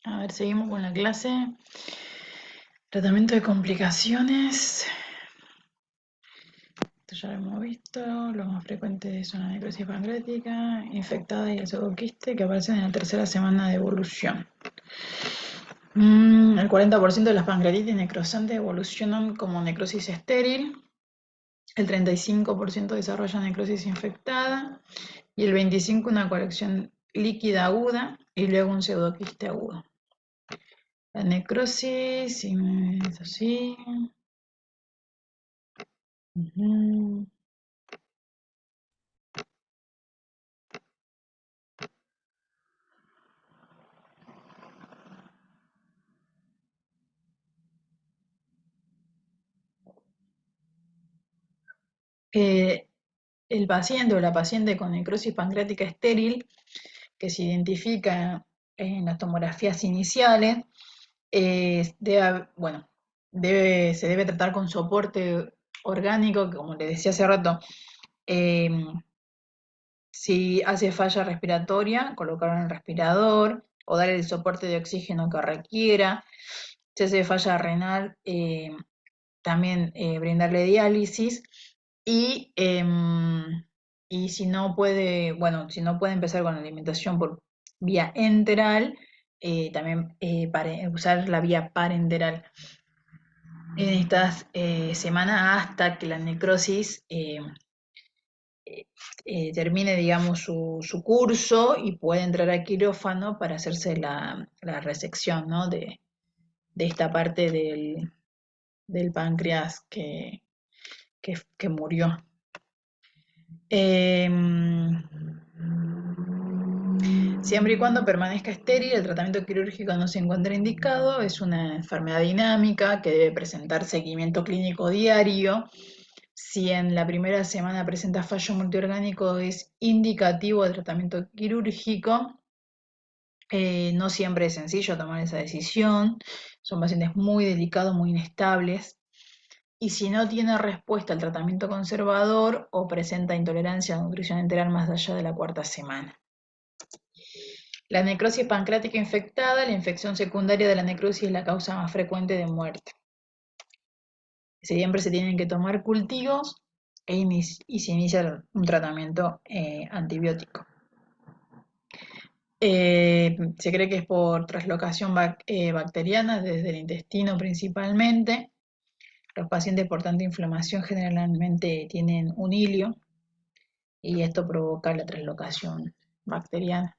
A ver, seguimos con la clase. Tratamiento de complicaciones. Esto ya lo hemos visto. Lo más frecuente son la necrosis pancreática, infectada y el pseudoquiste que aparecen en la tercera semana de evolución. El 40% de las pancreatitis necrosantes evolucionan como necrosis estéril. El 35% desarrolla necrosis infectada. Y el 25% una colección líquida aguda y luego un pseudoquiste agudo. La necrosis es así. Ujú. Eh, el paciente o la paciente con necrosis pancreática estéril, que se identifica en las tomografías iniciales, se debe tratar con soporte orgánico, que, como le decía hace rato, eh, si hace falla respiratoria, colocarlo en el respirador o darle el soporte de oxígeno que requiera. Si hace falla renal, también brindarle diálisis y, si no puede, bueno, si no puede empezar con la alimentación por vía enteral, también usar la vía parenteral en estas semanas hasta que la necrosis termine, digamos, su curso y puede entrar a quirófano para hacerse la resección, ¿no? de esta parte del páncreas que murió. Siempre y cuando permanezca estéril, el tratamiento quirúrgico no se encuentra indicado, es una enfermedad dinámica que debe presentar seguimiento clínico diario. Si en la primera semana presenta fallo multiorgánico, es indicativo de tratamiento quirúrgico. No siempre es sencillo tomar esa decisión, son pacientes muy delicados, muy inestables. Y si no tiene respuesta al tratamiento conservador o presenta intolerancia a nutrición enteral más allá de la cuarta semana. La necrosis pancreática infectada, la infección secundaria de la necrosis es la causa más frecuente de muerte. Siempre se tienen que tomar cultivos y se inicia un tratamiento antibiótico. Se cree que es por traslocación bacteriana desde el intestino principalmente. Los pacientes por tanta inflamación generalmente tienen un hilio y esto provoca la traslocación bacteriana.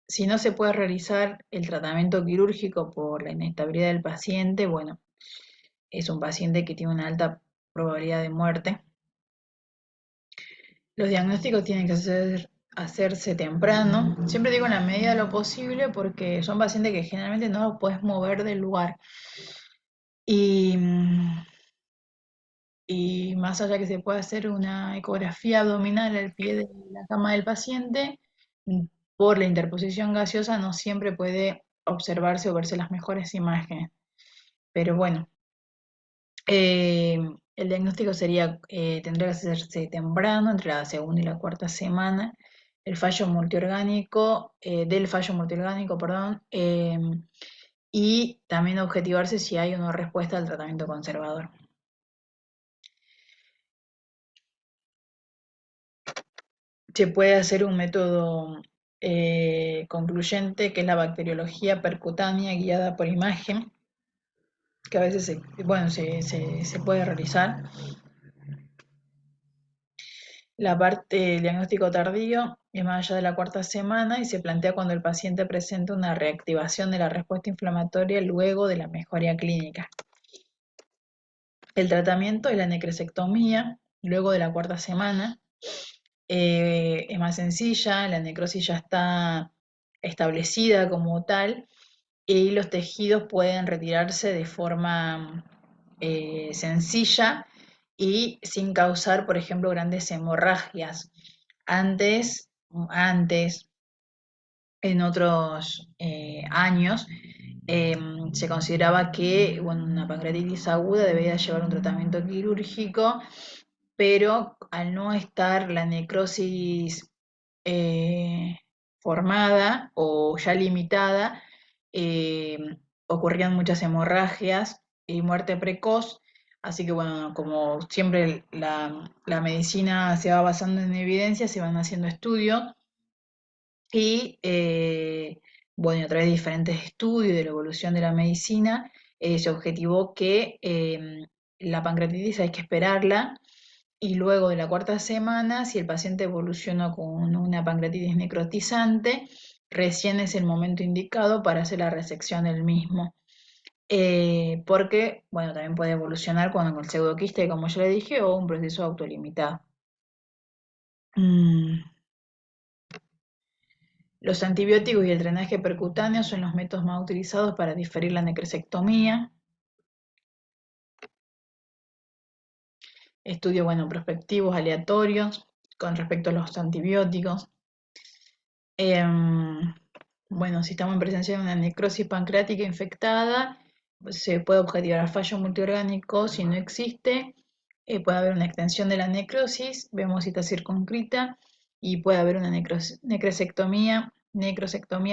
Si no se puede realizar el tratamiento quirúrgico por la inestabilidad del paciente, bueno, es un paciente que tiene una alta probabilidad de muerte. Los diagnósticos tienen que hacerse temprano, siempre digo en la medida de lo posible porque son pacientes que generalmente no los puedes mover del lugar. Y, y más allá que se pueda hacer una ecografía abdominal al pie de la cama del paciente, por la interposición gaseosa no siempre puede observarse o verse las mejores imágenes. Pero bueno, el diagnóstico tendría que hacerse temprano, entre la segunda y la cuarta semana, del fallo multiorgánico, perdón, y también objetivarse si hay una respuesta al tratamiento conservador. Se puede hacer un método concluyente, que es la bacteriología percutánea guiada por imagen, que a veces se puede realizar. La parte del diagnóstico tardío es más allá de la cuarta semana y se plantea cuando el paciente presenta una reactivación de la respuesta inflamatoria luego de la mejoría clínica. El tratamiento es la necrosectomía luego de la cuarta semana. Es más sencilla, la necrosis ya está establecida como tal y los tejidos pueden retirarse de forma sencilla y sin causar, por ejemplo, grandes hemorragias. Antes, en otros años, se consideraba que una pancreatitis aguda debía llevar un tratamiento quirúrgico, pero al no estar la necrosis formada o ya limitada, ocurrían muchas hemorragias y muerte precoz. Así que bueno, como siempre la medicina se va basando en evidencia, se van haciendo estudios y bueno, a través de diferentes estudios de la evolución de la medicina, se objetivó que la pancreatitis hay que esperarla y luego de la cuarta semana, si el paciente evolucionó con una pancreatitis necrotizante, recién es el momento indicado para hacer la resección del mismo. Porque, bueno, también puede evolucionar cuando con el pseudoquiste, como ya le dije, o un proceso autolimitado. Los antibióticos y el drenaje percutáneo son los métodos más utilizados para diferir la necrosectomía. Estudios, bueno, prospectivos, aleatorios, con respecto a los antibióticos. Bueno, si estamos en presencia de una necrosis pancreática infectada, se puede objetivar fallo multiorgánico. Si no existe, puede haber una extensión de la necrosis, vemos si está circunscrita, y puede haber una necrosectomía,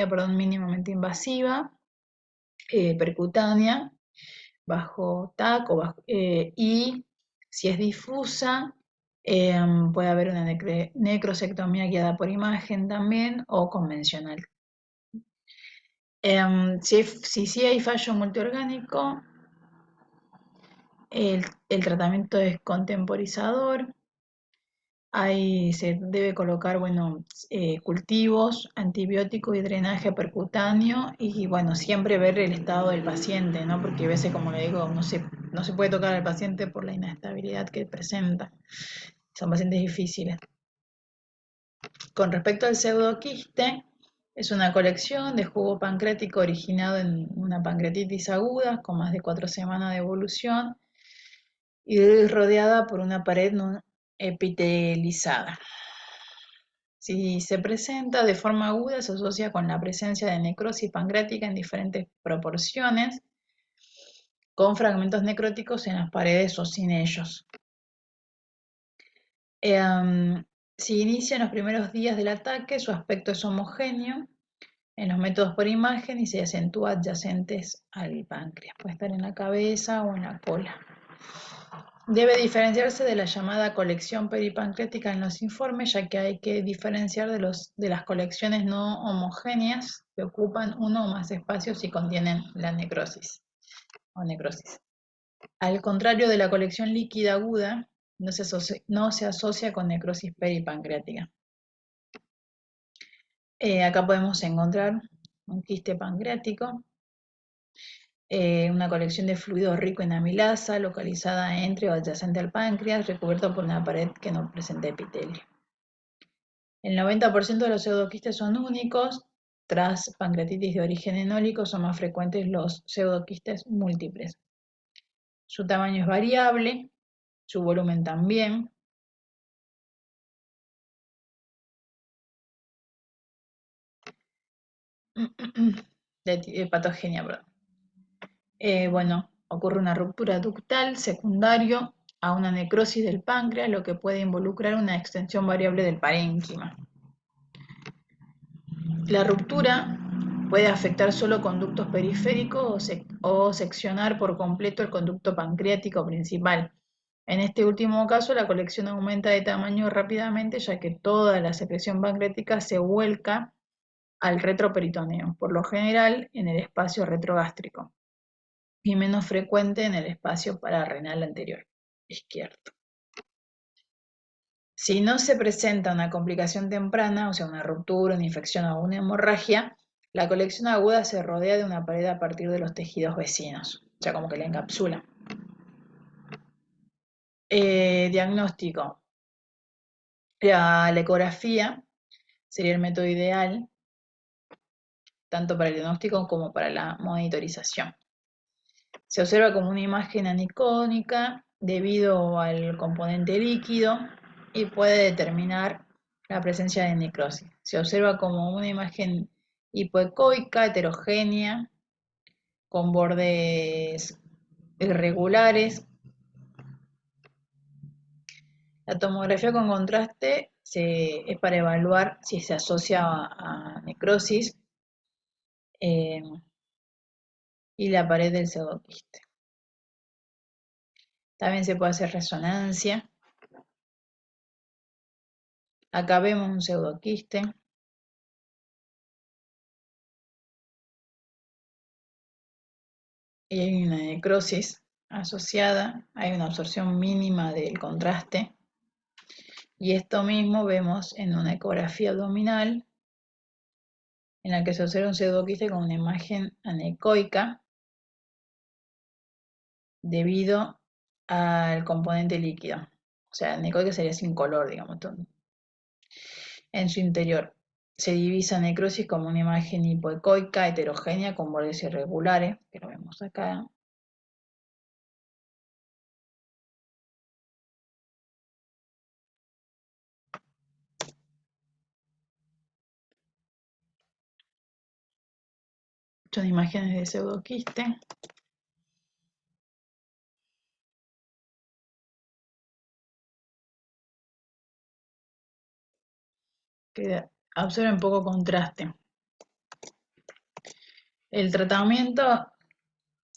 perdón, mínimamente invasiva, percutánea, bajo TAC, y si es difusa, puede haber una necrosectomía guiada por imagen también o convencional. Si sí hay fallo multiorgánico, el tratamiento es contemporizador. Ahí se debe colocar, bueno, cultivos, antibióticos y drenaje percutáneo y, bueno, siempre ver el estado del paciente, ¿no? Porque a veces, como le digo, no se puede tocar al paciente por la inestabilidad que presenta. Son pacientes difíciles. Con respecto al pseudoquiste, es una colección de jugo pancreático originado en una pancreatitis aguda con más de 4 semanas de evolución y rodeada por una pared no epitelizada. Si se presenta de forma aguda, se asocia con la presencia de necrosis pancreática en diferentes proporciones, con fragmentos necróticos en las paredes o sin ellos. Si inicia en los primeros días del ataque, su aspecto es homogéneo en los métodos por imagen y se acentúa adyacentes al páncreas. Puede estar en la cabeza o en la cola. Debe diferenciarse de la llamada colección peripancreática en los informes, ya que hay que diferenciar de las colecciones no homogéneas que ocupan uno o más espacios y contienen la necrosis o necrosis. Al contrario de la colección líquida aguda, no se asocia con necrosis peripancreática. Acá podemos encontrar un quiste pancreático, una colección de fluido rico en amilasa, localizada entre o adyacente al páncreas, recubierto por una pared que no presenta epitelio. El 90% de los pseudoquistes son únicos. Tras pancreatitis de origen enólico son más frecuentes los pseudoquistes múltiples. Su tamaño es variable, su volumen también. De patogenia, perdón. Bueno, ocurre una ruptura ductal secundario a una necrosis del páncreas, lo que puede involucrar una extensión variable del parénquima. La ruptura puede afectar solo conductos periféricos o seccionar por completo el conducto pancreático principal. En este último caso, la colección aumenta de tamaño rápidamente, ya que toda la secreción pancreática se vuelca al retroperitoneo, por lo general en el espacio retrogástrico, y menos frecuente en el espacio pararrenal anterior izquierdo. Si no se presenta una complicación temprana, o sea, una ruptura, una infección o una hemorragia, la colección aguda se rodea de una pared a partir de los tejidos vecinos, o sea, como que la encapsula. Diagnóstico. La ecografía sería el método ideal, tanto para el diagnóstico como para la monitorización. Se observa como una imagen anicónica debido al componente líquido y puede determinar la presencia de necrosis. Se observa como una imagen hipoecoica, heterogénea, con bordes irregulares. La tomografía con contraste es para evaluar si se asocia a necrosis eh, y la pared del pseudoquiste. También se puede hacer resonancia. Acá vemos un pseudoquiste. Y hay una necrosis asociada, hay una absorción mínima del contraste. Y esto mismo vemos en una ecografía abdominal en la que se observa un pseudoquiste con una imagen anecoica debido al componente líquido. O sea, anecoica sería sin color, digamos. En su interior se divisa necrosis como una imagen hipoecoica heterogénea con bordes irregulares, que lo vemos acá. Son imágenes de pseudoquiste. Que absorben poco contraste. El tratamiento,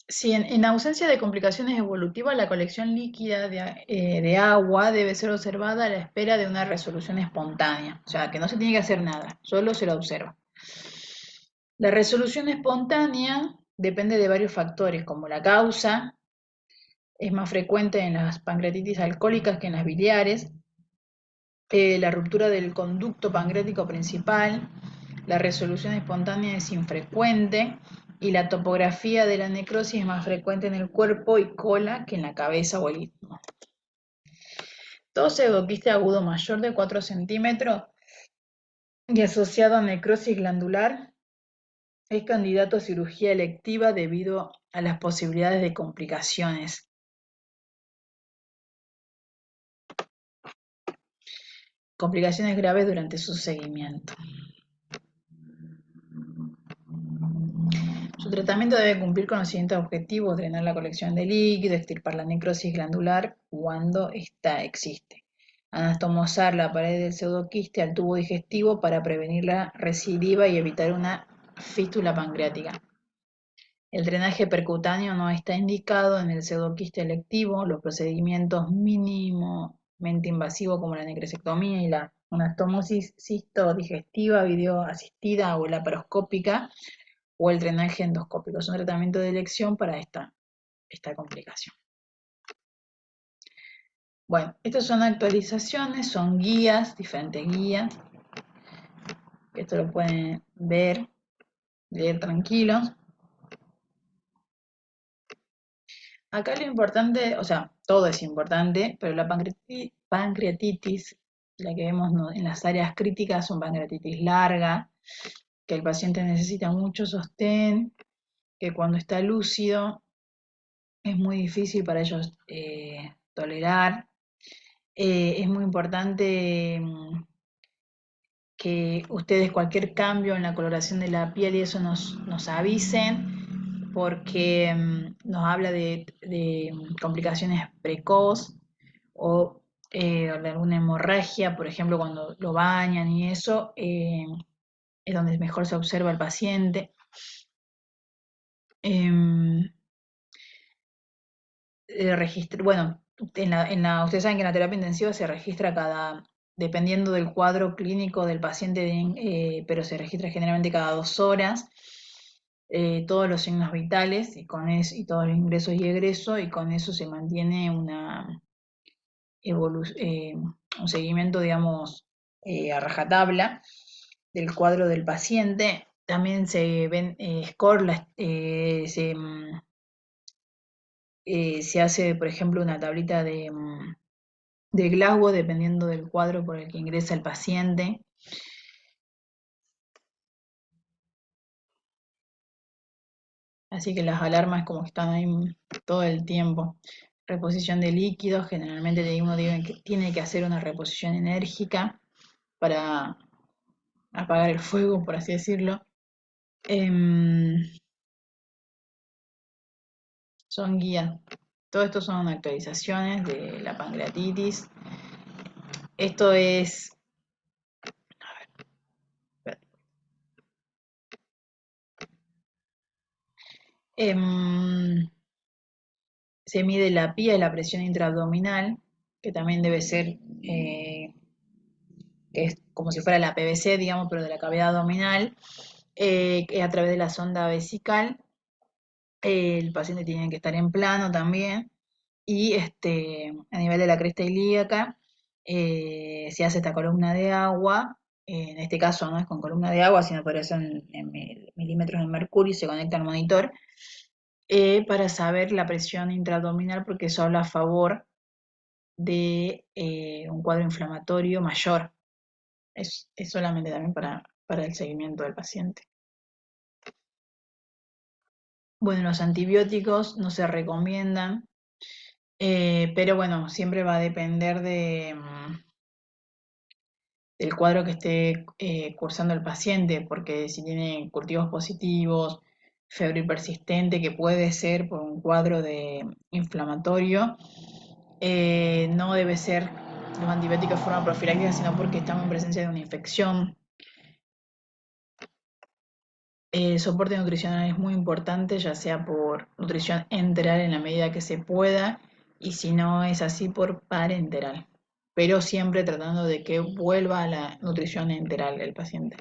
si en ausencia de complicaciones evolutivas, la colección líquida de agua debe ser observada a la espera de una resolución espontánea, o sea, que no se tiene que hacer nada, solo se lo observa. La resolución espontánea depende de varios factores, como la causa, es más frecuente en las pancreatitis alcohólicas que en las biliares, la ruptura del conducto pancreático principal, la resolución espontánea es infrecuente y la topografía de la necrosis es más frecuente en el cuerpo y cola que en la cabeza o el istmo. Todo pseudoquiste agudo mayor de 4 centímetros y asociado a necrosis glandular es candidato a cirugía electiva debido a las posibilidades de complicaciones. Complicaciones graves durante su seguimiento. Su tratamiento debe cumplir con los siguientes objetivos: drenar la colección de líquido, extirpar la necrosis glandular cuando ésta existe, anastomosar la pared del pseudoquiste al tubo digestivo para prevenir la recidiva y evitar una fístula pancreática. El drenaje percutáneo no está indicado en el pseudoquiste electivo. Los procedimientos mínimamente invasivos como la necrosectomía y la anastomosis cistodigestiva videoasistida o laparoscópica o el drenaje endoscópico son tratamientos de elección para esta complicación. Bueno, estas son actualizaciones, son guías, diferentes guías. Esto lo pueden ver, leer tranquilos. Acá lo importante, o sea, todo es importante, pero la pancreatitis, la que vemos en las áreas críticas, son pancreatitis larga, que el paciente necesita mucho sostén, que cuando está lúcido es muy difícil para ellos tolerar. Es muy importante que ustedes cualquier cambio en la coloración de la piel y eso nos avisen, porque nos habla de complicaciones precoz o de alguna hemorragia, por ejemplo, cuando lo bañan y eso, es donde mejor se observa el paciente. Em, bueno, ustedes saben que en la terapia intensiva se registra dependiendo del cuadro clínico del paciente, pero se registra generalmente cada 2 horas, todos los signos vitales y todos los ingresos y egresos, y con eso se mantiene un seguimiento, digamos, a rajatabla del cuadro del paciente. También se ven score, se hace, por ejemplo, una tablita de Glasgow dependiendo del cuadro por el que ingresa el paciente. Así que las alarmas como que están ahí todo el tiempo. Reposición de líquidos, generalmente uno tiene que hacer una reposición enérgica para apagar el fuego, por así decirlo. Son guías. Todo esto son actualizaciones de la pancreatitis. Esto es Em, Se mide la PIA y la presión intraabdominal, que también debe ser, que es como si fuera la PVC, digamos, pero de la cavidad abdominal, que a través de la sonda vesical. El paciente tiene que estar en plano también. Y a nivel de la cresta ilíaca, se hace esta columna de agua. En este caso no es con columna de agua, sino podría ser en milímetros de mercurio y se conecta al monitor, para saber la presión intraabdominal, porque eso habla a favor de un cuadro inflamatorio mayor. Es solamente también para el seguimiento del paciente. Bueno, los antibióticos no se recomiendan, pero bueno, siempre va a depender del cuadro que esté cursando el paciente, porque si tiene cultivos positivos, febril persistente, que puede ser por un cuadro de inflamatorio, no debe ser los antibióticos de forma profiláctica, sino porque estamos en presencia de una infección. El soporte nutricional es muy importante, ya sea por nutrición enteral en la medida que se pueda, y si no es así, por parenteral, pero siempre tratando de que vuelva a la nutrición enteral el paciente,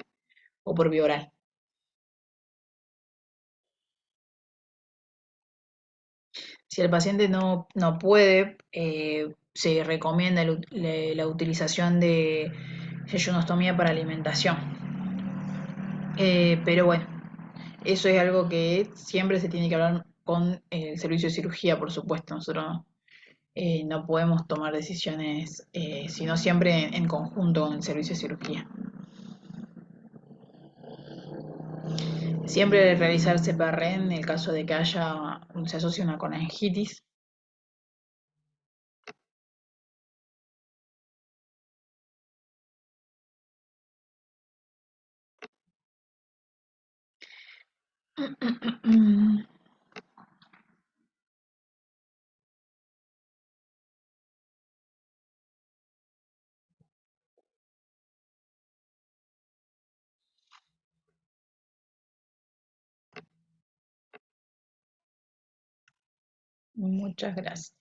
o por vía oral. Si el paciente no puede, se recomienda la utilización de yeyunostomía para alimentación. Pero bueno, eso es algo que siempre se tiene que hablar con el servicio de cirugía, por supuesto. Nosotros no podemos tomar decisiones, sino siempre en conjunto con el servicio de cirugía. Siempre realizar CPR en el caso de que se asocie una colangitis. Muchas gracias.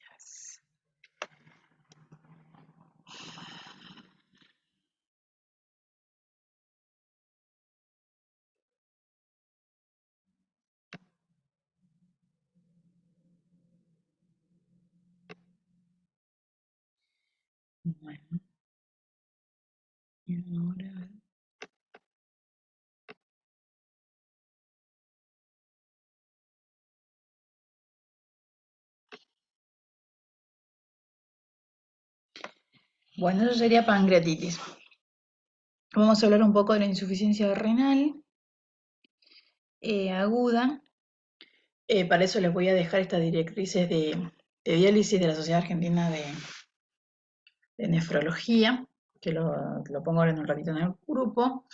Bueno, y ahora, bueno, eso sería pancreatitis. Vamos a hablar un poco de la insuficiencia renal aguda. Para eso les voy a dejar estas directrices de diálisis de la Sociedad Argentina de Nefrología, que lo pongo ahora en un ratito en el grupo.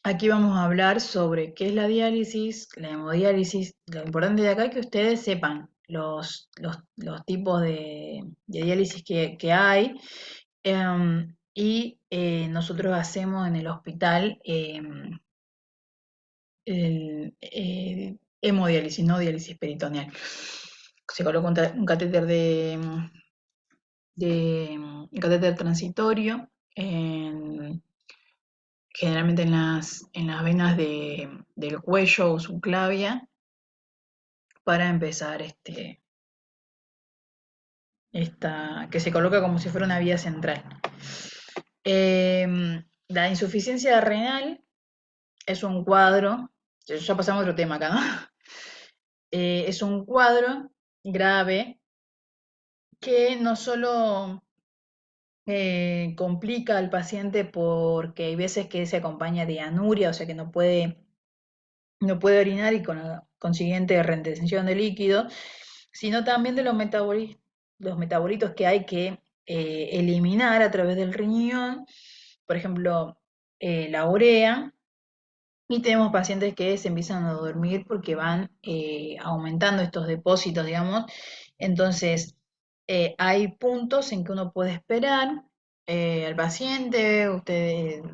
Aquí vamos a hablar sobre qué es la diálisis, la hemodiálisis. Lo importante de acá es que ustedes sepan los tipos de diálisis que hay. Y nosotros hacemos en el hospital hemodiálisis, no diálisis peritoneal. Se coloca un catéter un catéter transitorio, generalmente en las venas del cuello o subclavia, para empezar que se coloca como si fuera una vía central. La insuficiencia renal es un cuadro, ya pasamos a otro tema acá, ¿no? Es un cuadro grave que no solo complica al paciente porque hay veces que se acompaña de anuria, o sea que no puede orinar y con la consiguiente retención de líquido, sino también de los metabolitos que hay que eliminar a través del riñón, por ejemplo, la urea. Y tenemos pacientes que se empiezan a dormir porque van aumentando estos depósitos, digamos. Entonces, hay puntos en que uno puede esperar al paciente.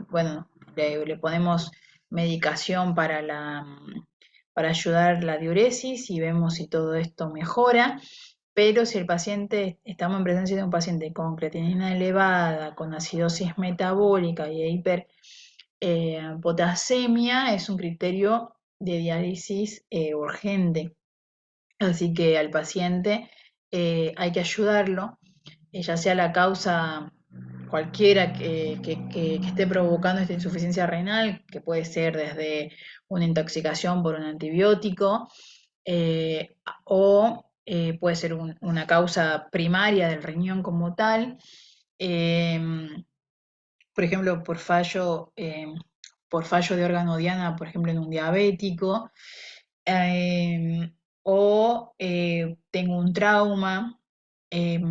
Bueno, le ponemos medicación para para ayudar la diuresis y vemos si todo esto mejora. Pero si el paciente, estamos en presencia de un paciente con creatinina elevada, con acidosis metabólica y hiperpotasemia, es un criterio de diálisis urgente. Así que al paciente hay que ayudarlo, ya sea la causa cualquiera que esté provocando esta insuficiencia renal, que puede ser desde una intoxicación por un antibiótico o puede ser una causa primaria del riñón como tal, eh, por ejemplo, por fallo de órgano diana, por ejemplo, en un diabético, eh, o tengo un trauma, eh,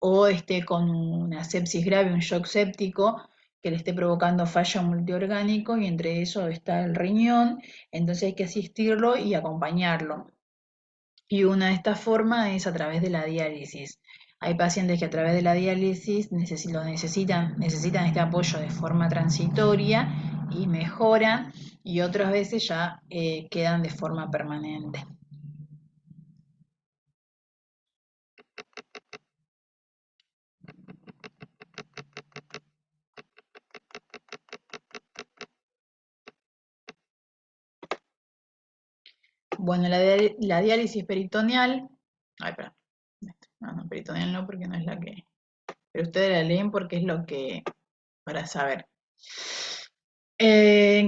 o esté con una sepsis grave, un shock séptico, que le esté provocando fallo multiorgánico y entre eso está el riñón, entonces hay que asistirlo y acompañarlo. Y una de estas formas es a través de la diálisis. Hay pacientes que a través de la diálisis necesitan este apoyo de forma transitoria y mejoran, y otras veces ya quedan de forma permanente. Bueno, la diálisis peritoneal, ay, perdón, no, peritoneal no, porque no es la que, pero ustedes la leen porque es lo que, para saber.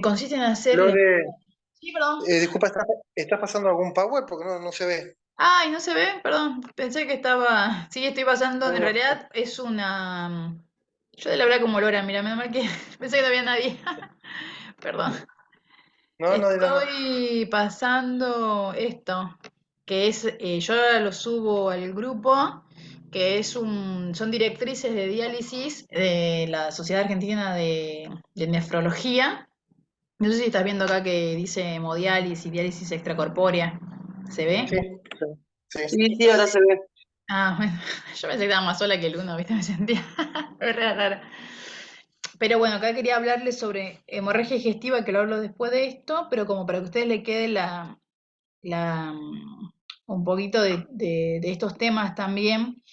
Consiste en hacerle, Lore, sí, perdón, disculpa, ¿estás pasando algún power? Porque no se ve. ay, no se ve, perdón, pensé que estaba, sí, estoy pasando, en No, realidad es una, yo de la verdad como Lora, mira, menos mal que pensé que no había nadie, perdón. no, dirás nada. Estoy pasando esto, que es, yo ahora lo subo al grupo, que son directrices de diálisis de la Sociedad Argentina de Nefrología. No sé si estás viendo acá que dice hemodiálisis y diálisis extracorpórea. ¿Se ve? Sí, sí, sí. Sí, sí, ahora se ve. Ah, bueno, yo pensé que estaba más sola que el uno, ¿viste? Me sentía rara. Pero bueno, acá quería hablarles sobre hemorragia digestiva, que lo hablo después de esto, pero como para que a ustedes les quede un poquito de estos temas también,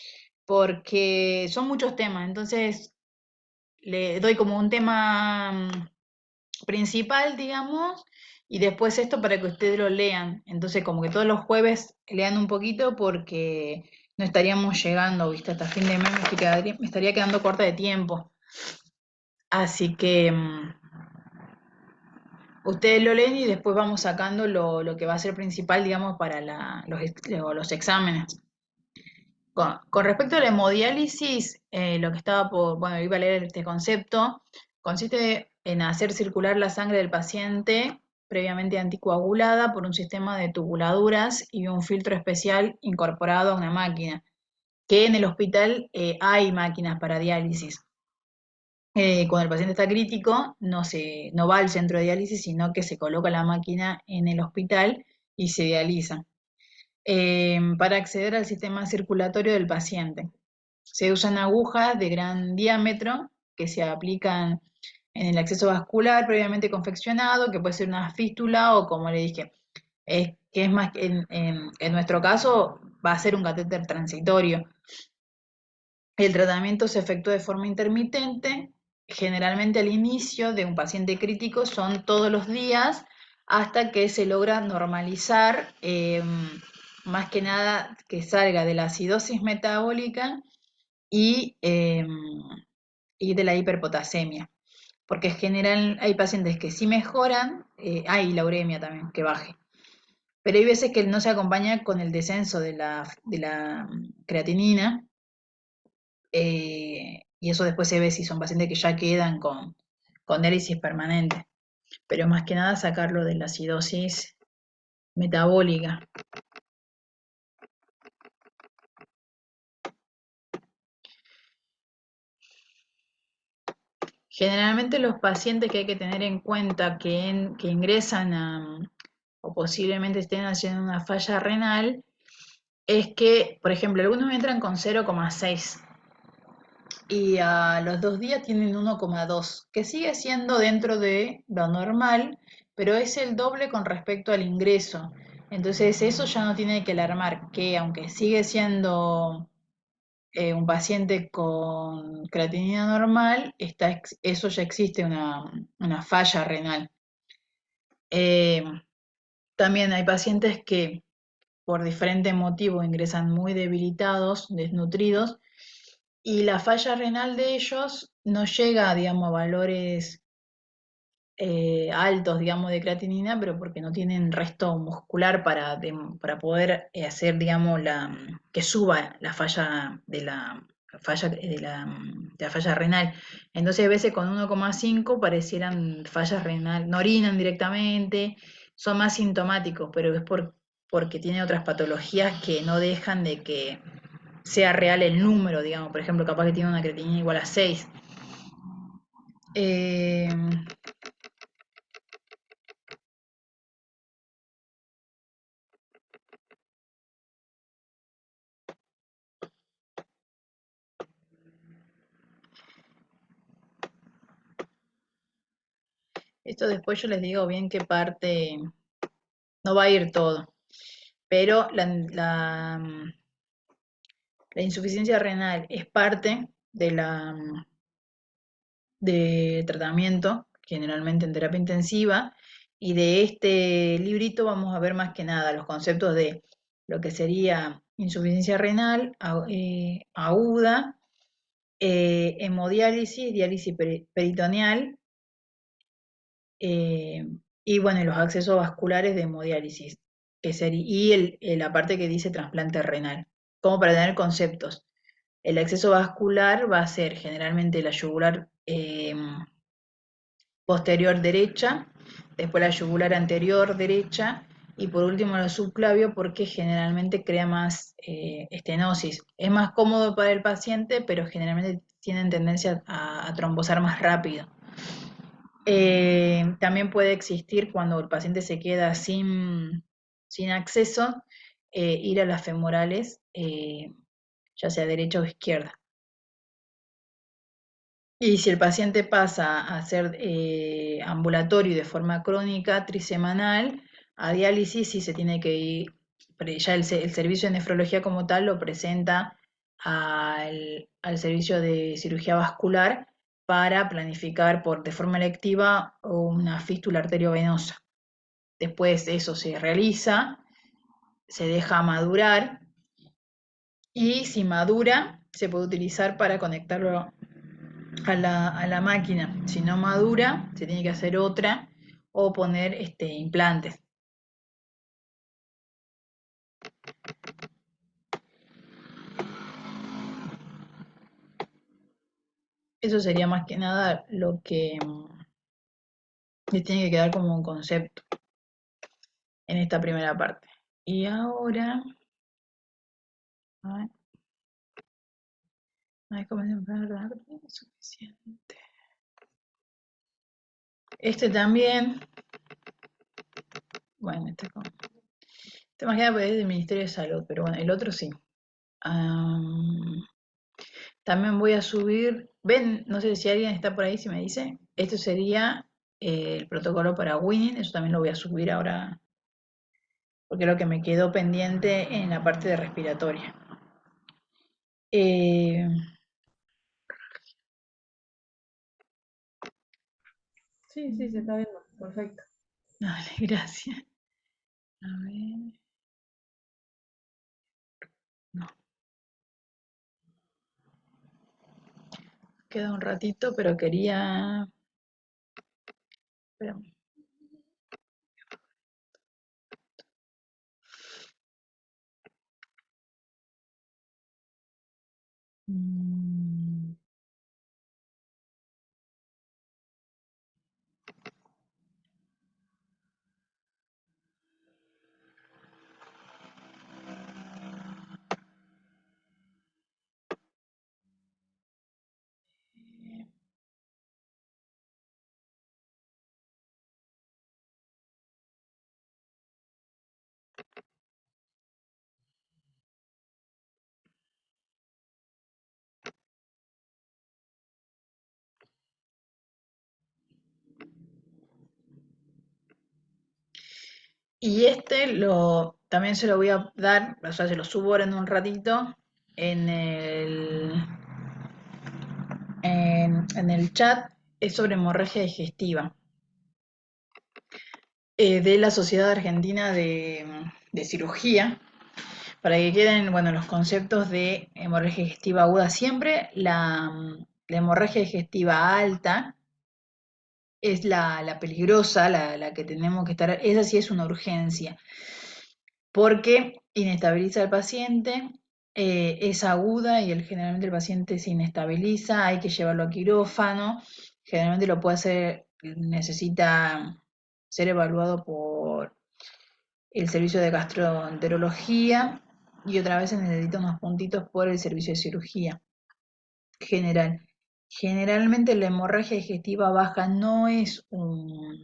porque son muchos temas, entonces le doy como un tema principal, digamos, y después esto para que ustedes lo lean. Entonces, como que todos los jueves lean un poquito porque no estaríamos llegando, ¿viste? Hasta fin de mes me estaría quedando corta de tiempo. Así que ustedes lo leen y después vamos sacando lo que va a ser principal, digamos, para los exámenes. Con respecto a la hemodiálisis, lo que estaba bueno, iba a leer este concepto, consiste en hacer circular la sangre del paciente previamente anticoagulada por un sistema de tubuladuras y un filtro especial incorporado a una máquina, que en el hospital hay máquinas para diálisis. Cuando el paciente está crítico, no va al centro de diálisis, sino que se coloca la máquina en el hospital y se dializa para acceder al sistema circulatorio del paciente. Se usan agujas de gran diámetro que se aplican en el acceso vascular previamente confeccionado, que puede ser una fístula o, como le dije, que es más, en nuestro caso va a ser un catéter transitorio. El tratamiento se efectúa de forma intermitente, generalmente al inicio de un paciente crítico son todos los días hasta que se logra normalizar, más que nada que salga de la acidosis metabólica y, eh, y de la hiperpotasemia. Porque en general hay pacientes que sí mejoran, hay la uremia también, que baje. Pero hay veces que no se acompaña con el descenso de la creatinina, y eso después se ve si son pacientes que ya quedan con diálisis permanente. Pero más que nada sacarlo de la acidosis metabólica. Generalmente los pacientes que hay que tener en cuenta que ingresan o posiblemente estén haciendo una falla renal, es que, por ejemplo, algunos entran con 0,6 y a los 2 días tienen 1,2, que sigue siendo dentro de lo normal, pero es el doble con respecto al ingreso. Entonces eso ya no tiene que alarmar, que aunque sigue siendo un paciente con creatinina normal, eso ya existe una falla renal. Eh, También hay pacientes que por diferente motivo ingresan muy debilitados, desnutridos, y la falla renal de ellos no llega, digamos, a valores altos, digamos, de creatinina, pero porque no tienen resto muscular para poder hacer, digamos, que suba la falla de la falla renal. Entonces, a veces con 1,5 parecieran fallas renal, no orinan directamente, son más sintomáticos, pero es porque tienen otras patologías que no dejan de que sea real el número, digamos, por ejemplo, capaz que tiene una creatinina igual a 6. Eh, Esto después yo les digo bien qué parte, no va a ir todo, pero la insuficiencia renal es parte de tratamiento, generalmente en terapia intensiva, y de este librito vamos a ver más que nada los conceptos de lo que sería insuficiencia renal aguda, hemodiálisis, diálisis peritoneal, eh, y bueno, y los accesos vasculares de hemodiálisis, y la parte que dice trasplante renal, como para tener conceptos. El acceso vascular va a ser generalmente la yugular posterior derecha, después la yugular anterior derecha y por último el subclavio porque generalmente crea más estenosis. Es más cómodo para el paciente, pero generalmente tienen tendencia a trombosar más rápido. También puede existir cuando el paciente se queda sin acceso, ir a las femorales, ya sea derecha o izquierda. Y si el paciente pasa a ser ambulatorio y de forma crónica, trisemanal, a diálisis sí se tiene que ir, ya el servicio de nefrología como tal lo presenta al servicio de cirugía vascular para planificar de forma electiva una fístula arteriovenosa. Después eso se realiza, se deja madurar y si madura se puede utilizar para conectarlo a la máquina. Si no madura, se tiene que hacer otra o poner implantes. Eso sería más que nada lo que le tiene que quedar como un concepto en esta primera parte. Y ahora, a ver, no hay como suficiente. Este también, bueno, este más que nada es del Ministerio de Salud, pero bueno, el otro sí. También voy a subir, ven, no sé si alguien está por ahí, si me dice, esto sería el protocolo para Winning, eso también lo voy a subir ahora, porque es lo que me quedó pendiente en la parte de respiratoria. Eh, Sí, se está viendo, perfecto. Dale, gracias. A ver. No. Queda un ratito, pero quería. Espera. Mm. Y también se lo voy a dar, o sea, se lo subo ahora en un ratito en el chat. Es sobre hemorragia digestiva, de la Sociedad Argentina de Cirugía, para que queden, bueno, los conceptos de hemorragia digestiva aguda. Siempre la hemorragia digestiva alta es la peligrosa, la que tenemos que estar, esa sí es una urgencia, porque inestabiliza al paciente, es aguda y generalmente el paciente se inestabiliza, hay que llevarlo a quirófano, generalmente lo puede hacer, necesita ser evaluado por el servicio de gastroenterología y otra vez se necesita unos puntitos por el servicio de cirugía general. Generalmente la hemorragia digestiva baja no es una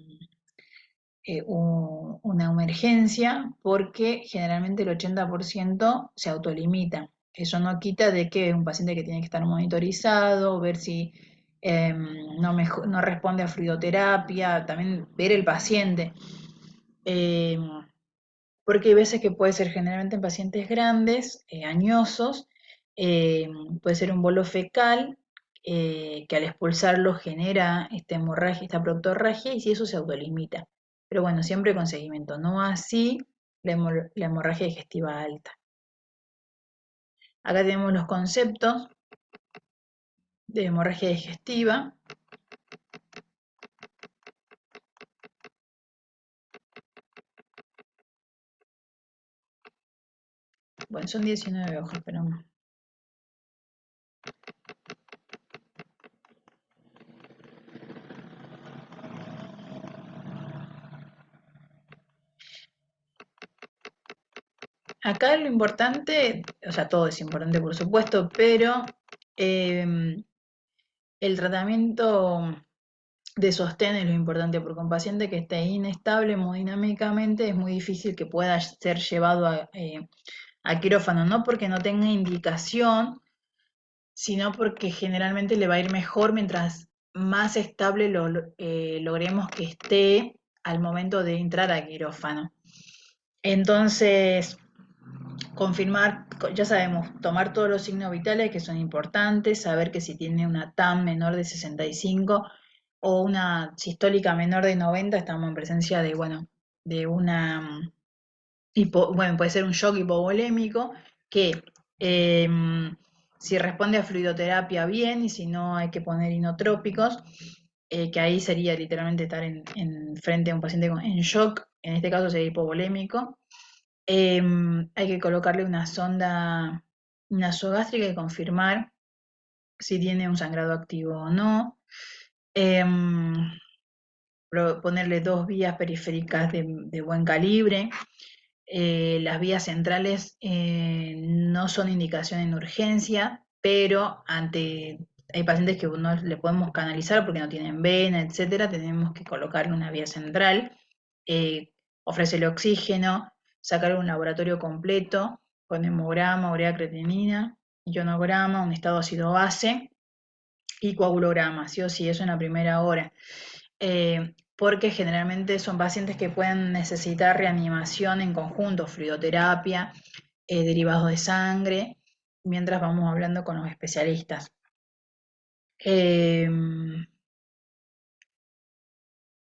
emergencia porque generalmente el 80% se autolimita. Eso no quita de que es un paciente que tiene que estar monitorizado, ver si no responde a fluidoterapia, también ver el paciente. Porque hay veces que puede ser generalmente en pacientes grandes, añosos, eh, puede ser un bolo fecal, que al expulsarlo genera esta hemorragia, esta proctorragia, y si eso se autolimita. Pero bueno, siempre con seguimiento, no así la hemorragia digestiva alta. Acá tenemos los conceptos de hemorragia digestiva. Bueno, son 19 hojas, pero acá lo importante, o sea, todo es importante por supuesto, pero el tratamiento de sostén es lo importante, porque un paciente que esté inestable hemodinámicamente es muy difícil que pueda ser llevado a quirófano, no porque no tenga indicación, sino porque generalmente le va a ir mejor mientras más estable logremos que esté al momento de entrar a quirófano. Entonces, confirmar, ya sabemos, tomar todos los signos vitales que son importantes, saber que si tiene una TAM menor de 65 o una sistólica menor de 90, estamos en presencia de, bueno, de una, bueno, puede ser un shock hipovolémico, que si responde a fluidoterapia bien, y si no hay que poner inotrópicos, que ahí sería literalmente estar en frente a un paciente en shock, en este caso sería hipovolémico. Hay que colocarle una sonda nasogástrica y confirmar si tiene un sangrado activo o no. Ponerle 2 vías periféricas de buen calibre. Las vías centrales no son indicación en urgencia, pero hay pacientes que no le podemos canalizar porque no tienen vena, etcétera, tenemos que colocarle una vía central, ofrecerle oxígeno, sacarle un laboratorio completo con hemograma, urea creatinina, ionograma, un estado ácido base y coagulograma, sí o sí, eso en la primera hora. Porque generalmente son pacientes que pueden necesitar reanimación en conjunto, fluidoterapia, derivados de sangre, mientras vamos hablando con los especialistas.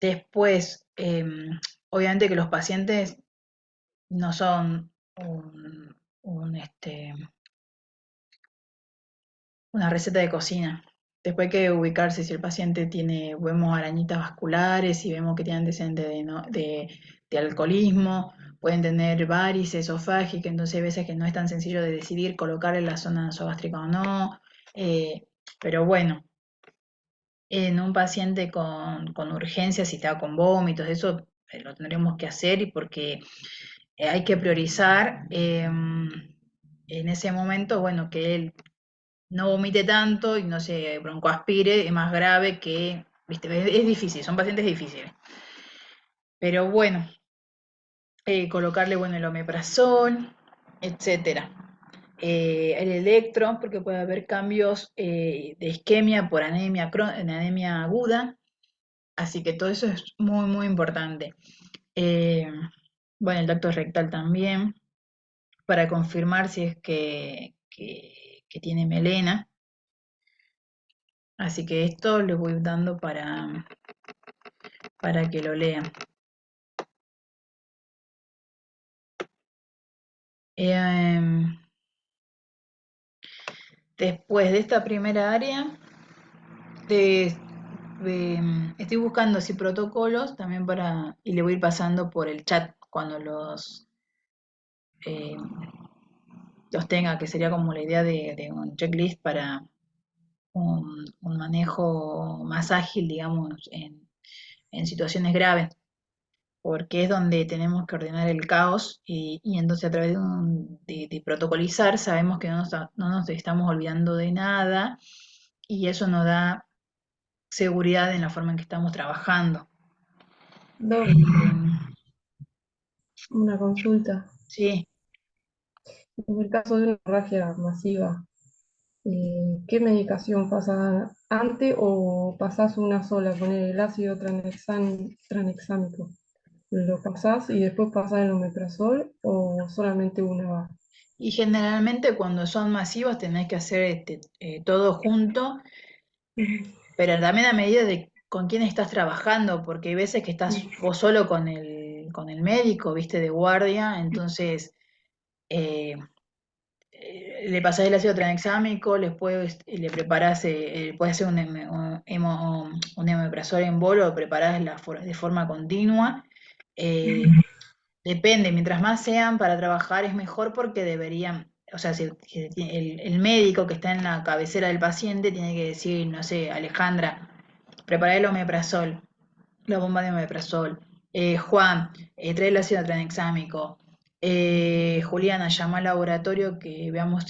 Después, obviamente que los pacientes no son una receta de cocina. Después hay que ubicarse si el paciente vemos arañitas vasculares, si vemos que tiene antecedentes de alcoholismo, pueden tener varices esofágicas, entonces hay veces que no es tan sencillo de decidir colocar en la zona nasogástrica o no. Pero bueno, en un paciente con urgencias, si está con vómitos, eso lo tendremos que hacer y porque hay que priorizar en ese momento, bueno, que él no vomite tanto y no se broncoaspire, es más grave que, viste, es difícil, son pacientes difíciles. Pero bueno, colocarle, bueno, el omeprazol, etcétera. El electro, porque puede haber cambios de isquemia por anemia aguda, así que todo eso es muy, muy importante. Bueno, el tacto rectal también, para confirmar si es que tiene melena. Así que esto les voy dando para que lo lean. Después de esta primera área, estoy buscando así protocolos también y le voy a ir pasando por el chat cuando eh, los tenga, que sería como la idea de un checklist para un manejo más ágil, digamos, en situaciones graves, porque es donde tenemos que ordenar el caos y entonces a través de protocolizar sabemos que no nos estamos olvidando de nada y eso nos da seguridad en la forma en que estamos trabajando. Doc, una consulta. Sí, En el caso de una hemorragia masiva, ¿qué medicación pasas antes o pasás una sola con el ácido tranexámico? ¿Lo pasás y después pasás el omeprazol o solamente una va? y generalmente cuando son masivos tenés que hacer todo junto, pero también a medida de con quién estás trabajando, porque hay veces que estás vos solo con el médico, viste, de guardia, entonces eh, le pasás el ácido tranexámico, le preparás, puedes hacer un omeprazol en bolo, lo preparás de forma continua. eh, Depende, mientras más sean para trabajar es mejor porque deberían, o sea, el médico que está en la cabecera del paciente tiene que decir, no sé, Alejandra, prepara el omeprazol, la bomba de omeprazol. Juan, trae el ácido tranexámico. Juliana, llama al laboratorio que veamos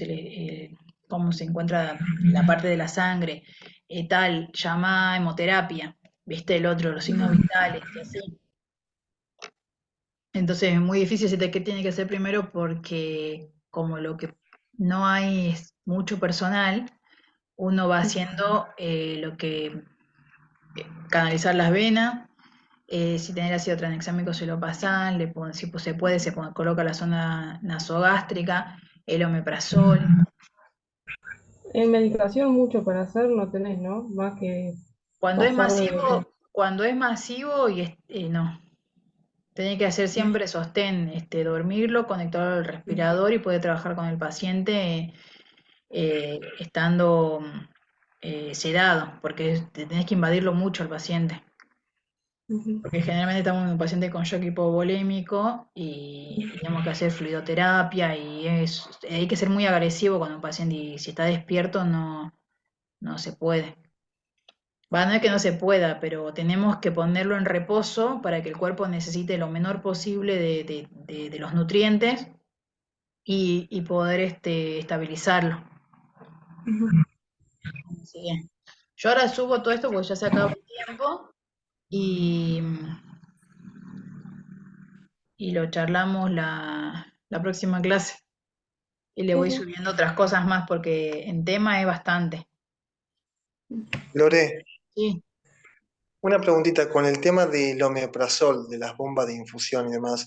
cómo se encuentra la parte de la sangre. Tal, llama a hemoterapia, viste el otro, los signos vitales, y así. Entonces es muy difícil decirte qué tiene que hacer primero porque como lo que no hay es mucho personal, uno va haciendo lo que canalizar las venas, si tenés ácido tranexámico se lo pasan, si se puede, coloca la zona nasogástrica, el omeprazol. En medicación mucho para hacer no tenés, ¿no? Más que pasar de... Cuando es masivo no. Tiene que hacer siempre sostén, dormirlo, conectarlo al respirador y puede trabajar con el paciente estando sedado, porque tenés que invadirlo mucho al paciente. Porque generalmente estamos en un paciente con shock hipovolémico y tenemos que hacer fluidoterapia y hay que ser muy agresivo con un paciente y si está despierto no se puede. No es que no se pueda, pero tenemos que ponerlo en reposo para que el cuerpo necesite lo menor posible de los nutrientes y poder estabilizarlo. Así que yo ahora subo todo esto porque ya se acaba el tiempo y, y lo charlamos la próxima clase. Y le voy Sí, subiendo otras cosas más porque en tema es bastante. Lore, Sí. una preguntita con el tema del omeprazol, de las bombas de infusión y demás.